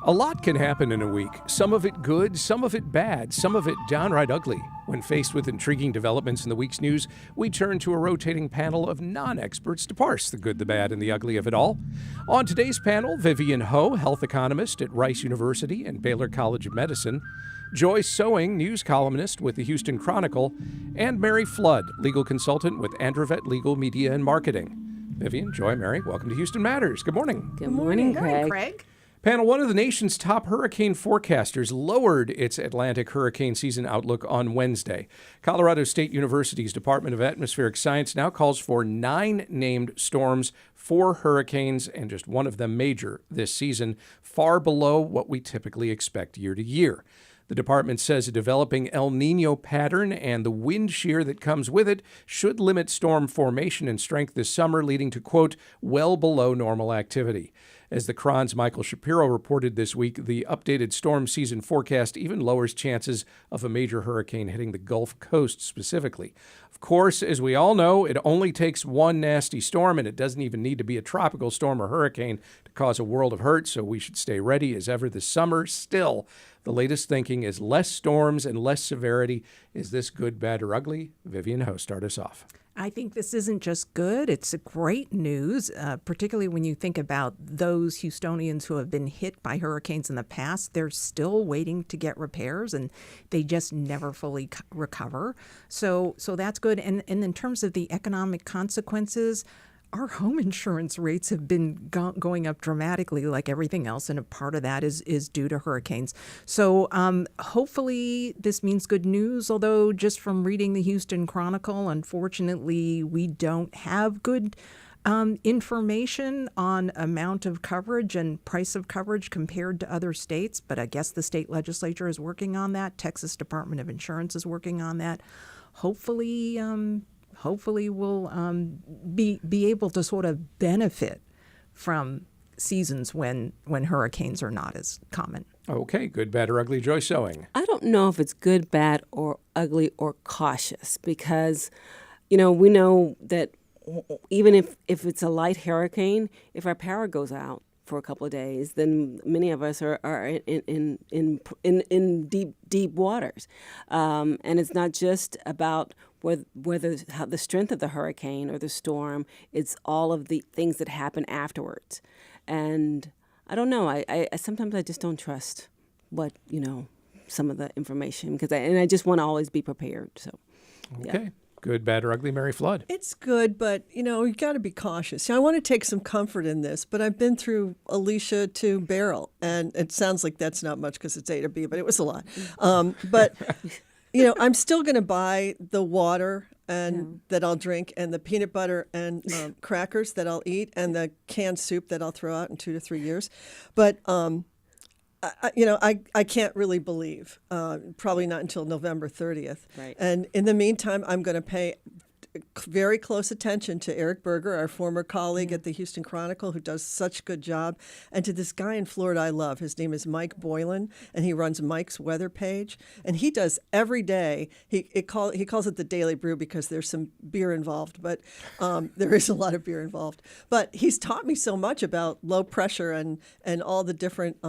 A lot can happen in a week, some of it good, some of it bad, some of it downright ugly. When faced with intriguing developments in the week's news, we turn to a rotating panel of non-experts to parse the good, the bad, and the ugly of it all. On today's panel, Vivian Ho, health economist at Rice University and Baylor College of Medicine, Joy Sewing, news columnist with the Houston Chronicle, and Mary Flood, legal consultant with Androvett Legal Media and Marketing. Vivian, Joy, Mary, welcome to Houston Matters. Good morning. Good morning, Craig. Good morning, Craig. Panel, one of the nation's top hurricane forecasters lowered its Atlantic hurricane season outlook on Wednesday. Colorado State University's Department of Atmospheric Science now calls for 9 named storms, 4 hurricanes, and just one of them major this season, far below what we typically expect year to year. The department says a developing El Nino pattern and the wind shear that comes with it should limit storm formation and strength this summer, leading to, quote, well below normal activity. As the Cron's Michael Shapiro reported this week, the updated storm season forecast even lowers chances of a major hurricane hitting the Gulf Coast specifically. Of course, as we all know, it only takes one nasty storm, and it doesn't even need to be a tropical storm or hurricane to cause a world of hurt, so we should stay ready as ever this summer. Still, the latest thinking is less storms and less severity. Is this good, bad, or ugly? Vivian Ho, start us off. I think this isn't just good. It's great news, particularly when you think about those Houstonians who have been hit by hurricanes in the past. They're still waiting to get repairs, and they just never fully recover. So that's good. And in terms of the economic consequences, our home insurance rates have been going up dramatically like everything else, and a part of that is due to hurricanes. So hopefully this means good news, although just from reading the Houston Chronicle, unfortunately, we don't have good information on amount of coverage and price of coverage compared to other states. But I guess the state legislature is working on that. Texas Department of Insurance is working on that. Hopefully we'll be able to sort of benefit from seasons when hurricanes are not as common. Okay, good, bad, or ugly, Joy Sewing. I don't know if it's good, bad, or ugly, or cautious because, we know that even if it's a light hurricane, if our power goes out for a couple of days, then many of us are in deep waters, and it's not just about how the strength of the hurricane or the storm. It's all of the things that happen afterwards, and I don't know. I sometimes I just don't trust what some of the information because I just want to always be prepared. So, okay. Yeah. Good, bad, or ugly, Mary Flood. It's good, but, you got to be cautious. I want to take some comfort in this, but I've been through Alicia to Beryl, and it sounds like that's not much because it's A to B, but it was a lot. But, I'm still going to buy the water that I'll drink and the peanut butter and crackers that I'll eat and the canned soup that I'll throw out in 2 to 3 years. But, I can't really believe, probably not until November 30th. Right. And in the meantime, I'm going to pay very close attention to Eric Berger, our former colleague at the Houston Chronicle, who does such a good job, and to this guy in Florida I love. His name is Mike Boylan, and he runs Mike's weather page. And he does every day. He calls it the Daily Brew because there's some beer involved, but there is a lot of beer involved. But he's taught me so much about low pressure and all the different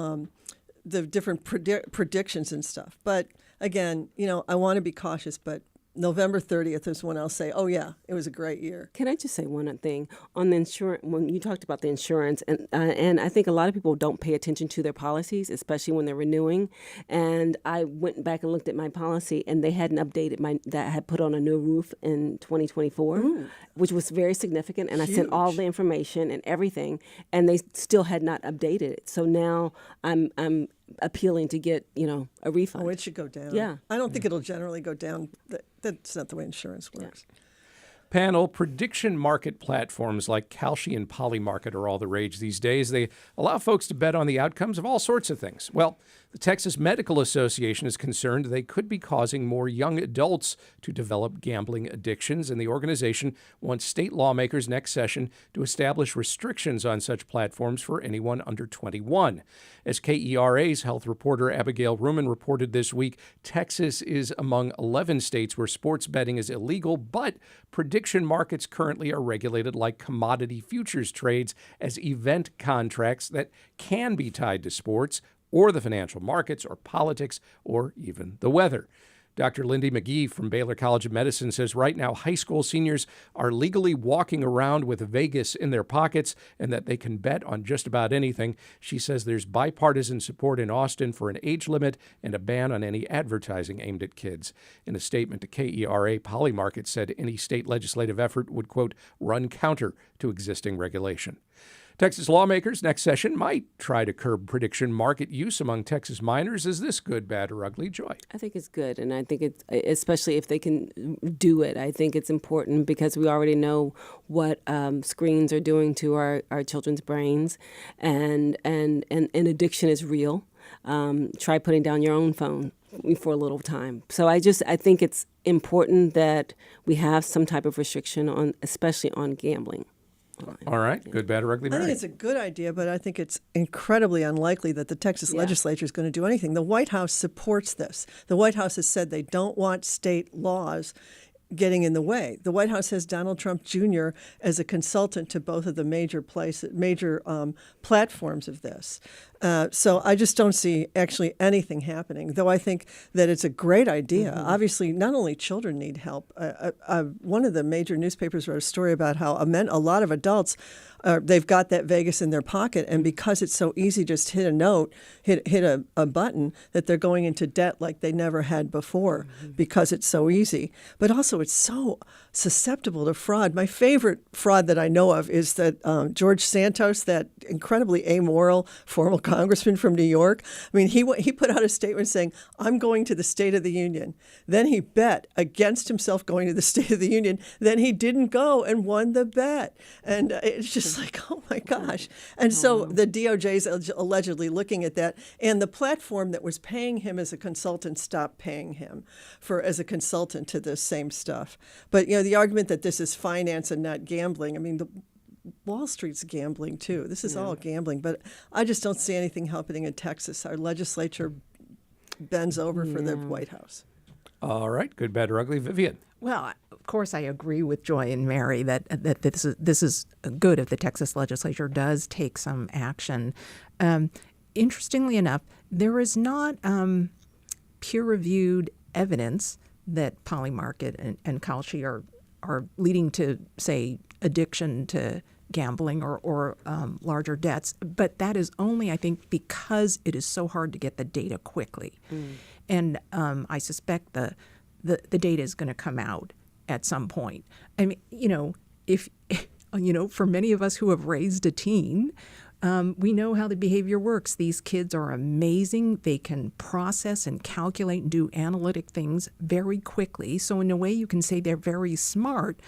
predictions and stuff. But again, I want to be cautious, but November 30th is when I'll say, oh, yeah, it was a great year. Can I just say one thing on the insurance? When you talked about the insurance, and I think a lot of people don't pay attention to their policies, especially when they're renewing. And I went back and looked at my policy, and they hadn't updated that I had put on a new roof in 2024, which was very significant. And Huge. I sent all the information and everything, and they still had not updated it. So now I'm appealing to get a refund. Oh, it should go down. Yeah. I don't think it'll generally go down. That's not the way insurance works. Yeah. Panel, prediction market platforms like Kalshi and Polymarket are all the rage these days. They allow folks to bet on the outcomes of all sorts of things. Well, the Texas Medical Association is concerned they could be causing more young adults to develop gambling addictions, and the organization wants state lawmakers next session to establish restrictions on such platforms for anyone under 21. As KERA's health reporter Abigail Ruman reported this week, Texas is among 11 states where sports betting is illegal, but prediction markets currently are regulated like commodity futures trades as event contracts that can be tied to sports or the financial markets or politics or even the weather. Dr. Lindy McGee from Baylor College of Medicine says right now high school seniors are legally walking around with Vegas in their pockets and that they can bet on just about anything. She says there's bipartisan support in Austin for an age limit and a ban on any advertising aimed at kids. In a statement to KERA, Polymarket said any state legislative effort would, quote, run counter to existing regulation. Texas lawmakers next session might try to curb prediction market use among Texas minors. Is this good, bad, or ugly, Joy? I think it's good, and I think it's, especially if they can do it, I think it's important because we already know what screens are doing to our children's brains, and addiction is real. Try putting down your own phone for a little time. So I think it's important that we have some type of restriction on, especially on gambling. All right. Good, bad, or ugly, I Mary? think it's a good idea, but I think it's incredibly unlikely that the Texas legislature is going to do anything. The White House supports this. The White House has said they don't want state laws getting in the way. The White House has Donald Trump Jr. as a consultant to both of the major platforms of this. So I just don't see actually anything happening, though I think that it's a great idea. Mm-hmm. Obviously, not only children need help. One of the major newspapers wrote a story about how a lot of adults, they've got that Vegas in their pocket, and because it's so easy, just hit a button, that they're going into debt like they never had before because it's so easy. But also, it's so susceptible to fraud. My favorite fraud that I know of is that George Santos, that incredibly amoral former congressman from New York. I mean, he put out a statement saying, "I'm going to the State of the Union." Then he bet against himself going to the State of the Union. Then he didn't go and won the bet. And it's just like, oh my gosh. And so the DOJ is allegedly looking at that. And the platform that was paying him as a consultant stopped paying him as a consultant to this same stuff. But, the argument that this is finance and not gambling, I mean, Wall Street's gambling too. This is all gambling. But I just don't see anything happening in Texas. Our legislature bends over for the White House. All right. Good, bad, or ugly, Vivian? Well, of course, I agree with Joy and Mary that this is good if the Texas legislature does take some action. Interestingly enough, there is not peer-reviewed evidence that Polymarket and Kalshi are leading to, say, addiction to gambling or larger debts. But that is only, I think, because it is so hard to get the data quickly. And I suspect the data is going to come out at some point. I mean, if for many of us who have raised a teen, we know how the behavior works. These kids are amazing. They can process and calculate and do analytic things very quickly. So in a way, you can say they're very smart.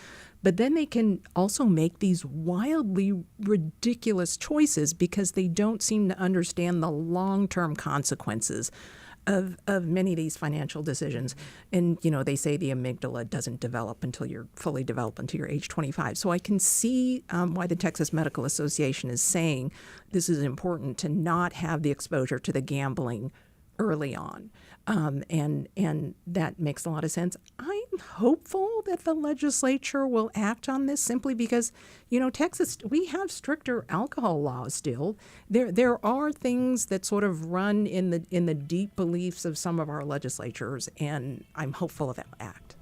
But then they can also make these wildly ridiculous choices because they don't seem to understand the long-term consequences of many of these financial decisions. And, they say the amygdala doesn't develop until you're fully developed until you're age 25. So I can see why the Texas Medical Association is saying this is important to not have the exposure to the gambling early on. And that makes a lot of sense. I'm hopeful that the legislature will act on this simply because, Texas, we have stricter alcohol laws still. There are things that sort of run in the deep beliefs of some of our legislatures, and I'm hopeful that they'll act.